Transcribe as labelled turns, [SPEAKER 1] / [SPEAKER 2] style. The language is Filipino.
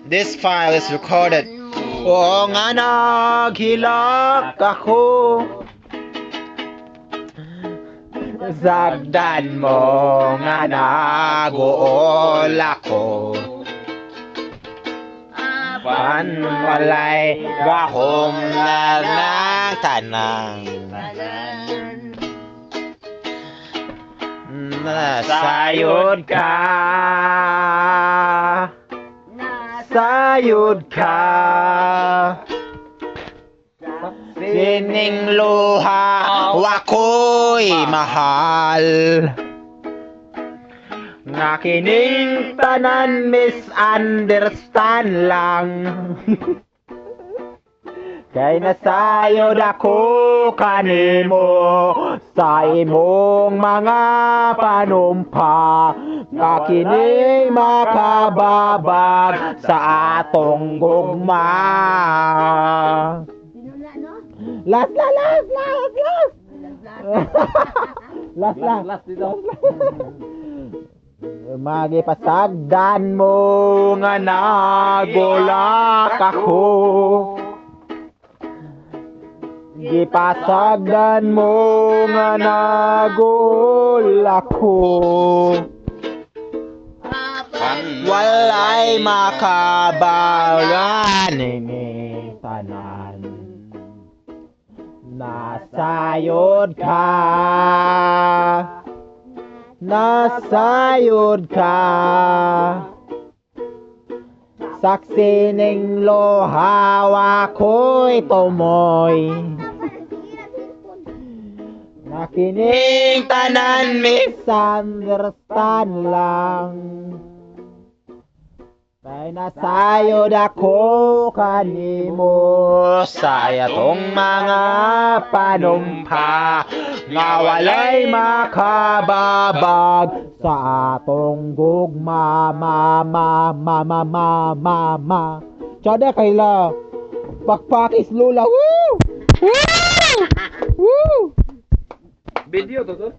[SPEAKER 1] This file is recorded. Oo nga naghilak ako. Sagdan mo nga naguol ako. Panwalay gahom na ng tanang. Nasayod ka. Sayod ka. Sining luha wako'y mahal. Nga kining tanan misunderstand lang. Kay nasayod ako kanimo sa imong mga panumpa. Nga kining makababag sa atong gugma. Last. Magipasagdan mo nga nagulak ako. Gipasagdan mo nga nagulak ako. Walay makabalan ini tanan. Nasayod ka. Nasayod ka. Saksi ning lohawa ko'y tumoy. Nakining tanan misunderstand lang. Kay nasayod ako kanimo sa atong mga panumpa. Nga walay makababag sa atong gugma. Mama. Tsada kaila. Pakpak is lula. Woo! Woo! Video to,